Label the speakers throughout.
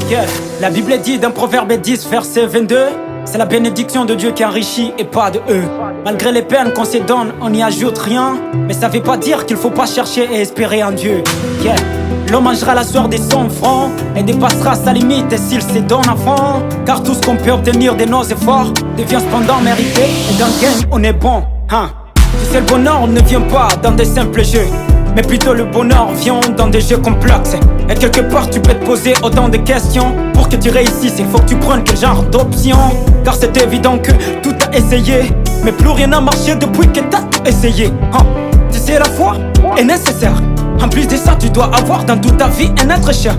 Speaker 1: Yeah. La Bible dit dans Proverbe 10, verset 22, c'est la bénédiction de Dieu qui enrichit et pas de eux. Malgré les peines qu'on se donne, on n'y ajoute rien. Mais ça veut pas dire qu'il faut pas chercher et espérer en Dieu. Yeah. L'homme mangera la sueur des 100 francs et dépassera sa limite s'il se donne à fond. Car tout ce qu'on peut obtenir de nos efforts devient cependant mérité. Et dans le game, on est bon. Hein. Tu sais, le bonheur ne vient pas dans des simples jeux, mais plutôt le bonheur vient dans des jeux complexes. Et quelque part tu peux te poser autant de questions. Pour que tu réussisses, il faut que tu prennes quel genre d'option. Car c'est évident que tout a essayé, mais plus rien n'a marché depuis que t'as tout essayé. Tu sais, la foi est nécessaire. En plus de ça, tu dois avoir dans toute ta vie un être cher.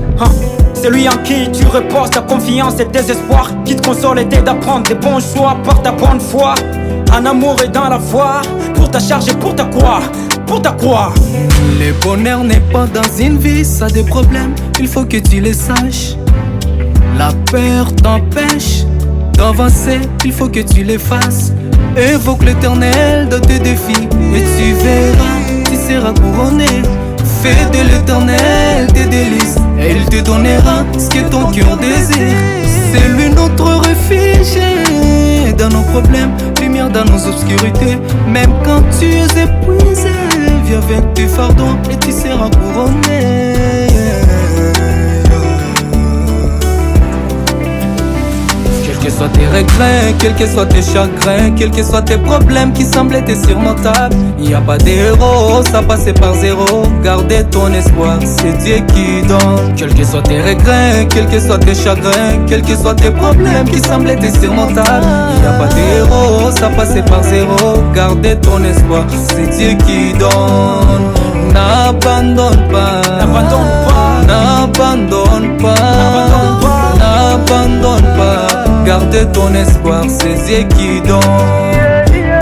Speaker 1: Celui en qui tu reposes ta confiance et tes espoirs, qui te console et t'aide à prendre des bons choix par ta bonne foi. En amour et dans la foi, pour ta charge et pour ta croix. Pour ta croix.
Speaker 2: Le bonheur n'est pas dans une vie, ça a des problèmes, il faut que tu les saches. La peur t'empêche d'avancer, il faut que tu les fasses. Évoque l'éternel dans tes défis et tu verras, tu seras couronné. Fais de l'éternel tes délices et il te donnera ce que ton cœur désire. C'est lui notre refuge dans nos problèmes, lumière dans nos obscurités. Même quand tu es épuisé, viens avec tes fardeaux et tu seras couronné. Quels que soient tes regrets, quels que soient tes chagrins, quels que soient tes problèmes qui semblent être insurmontables, il n'y a pas d'héros, ça passe par zéro. Gardez ton espoir, c'est Dieu qui donne. Quels que soient tes regrets, quels que soient tes chagrins, quels que soient tes problèmes qui semblent être insurmontables, il n'y a pas d'héros, ça passe par zéro. Gardez ton espoir, c'est Dieu qui donne. N'abandonne pas,
Speaker 1: N'abandonne pas,
Speaker 2: n'abandonne pas,
Speaker 1: n'abandonne pas,
Speaker 2: n'abandonne pas. Gardez ton espoir, c'est Dieu qui donne.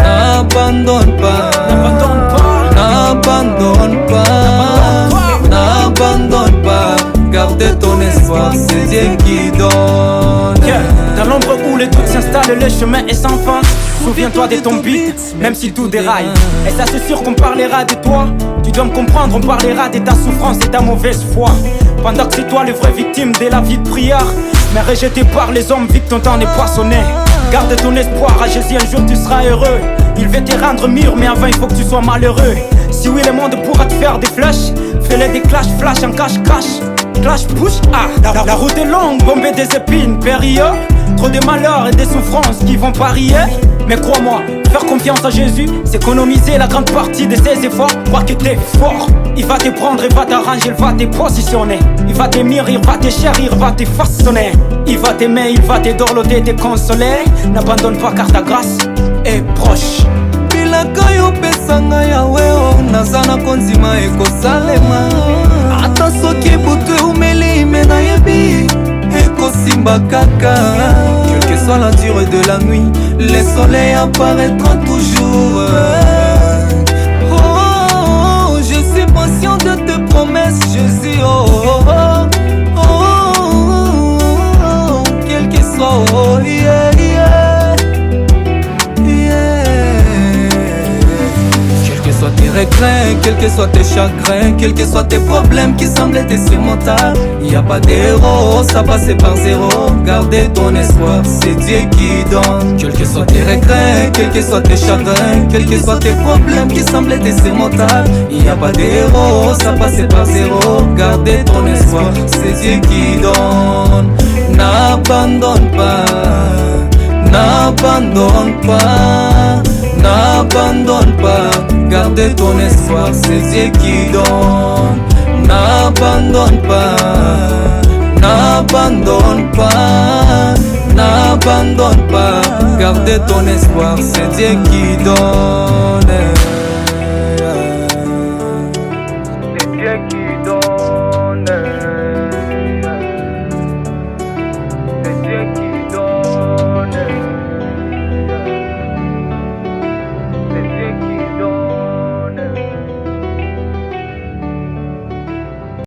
Speaker 2: N'abandonne pas,
Speaker 1: n'abandonne pas,
Speaker 2: n'abandonne pas, n'abandonne pas. Gardez ton espoir, c'est Dieu qui donne.
Speaker 1: Yeah. Dans l'ombre où le doute s'installe, le chemin est sans fin. Souviens-toi de ton but, même si tout déraille. Et ça c'est sûr qu'on parlera de toi. Tu dois me comprendre, on parlera de ta souffrance et ta mauvaise foi. Pendant que c'est toi le vrai victime de la vie de prière, mais rejeté par les hommes, vu que ton temps n'est pas sonné. Garde ton espoir, à Jésus un jour tu seras heureux. Il veut te rendre mûr, mais avant il faut que tu sois malheureux. Si oui le monde pourra te faire des flèches, fais-le des clash, flash en cache-cache. Clash push, la route est longue, bombée des épines, périlleux. Trop de malheurs et des souffrances qui vont parier. Mais crois-moi, faire confiance à Jésus, c'est économiser la grande partie de ses efforts. Crois que t'es fort, il va te prendre, il va t'arranger, il va te positionner. Il va t'aimer, il va te chérir, il va te façonner. Il va t'aimer, il va te dorloter, te consoler. N'abandonne pas car ta grâce est proche.
Speaker 2: Bilaka yo pesanga yawe o nazana konzima ekosalema. Ata soki butu umeli mena yebi ekosimba kaka. Quelle que soit la durée de la nuit, le soleil apparaîtra toujours. Oh, je suis patient de tes promesses, Jésus. Oh, oh, oh, oh, oh, quel que soit, oh, yeah, yeah, yeah. Quels que soient tes regrets, quels que soient tes chagrins, quels que soient tes problèmes qui semblent être insurmontables, il n'y a pas d'héros, ça passe par zéro. Gardez ton espoir, c'est Dieu qui donne. Quels que soient tes regrets, quels que soient tes chagrins, quels que soient tes problèmes qui semblent être insurmontables, il n'y a pas d'héros, ça passe par zéro. Gardez ton espoir, c'est Dieu qui donne. N'abandonne pas, n'abandonne pas, n'abandonne pas. Gardez ton espoir, c'est Dieu qui donne. N'abandonne pas, n'abandonne pas, n'abandonne pas. Gardez ton espoir, c'est Dieu qui donne.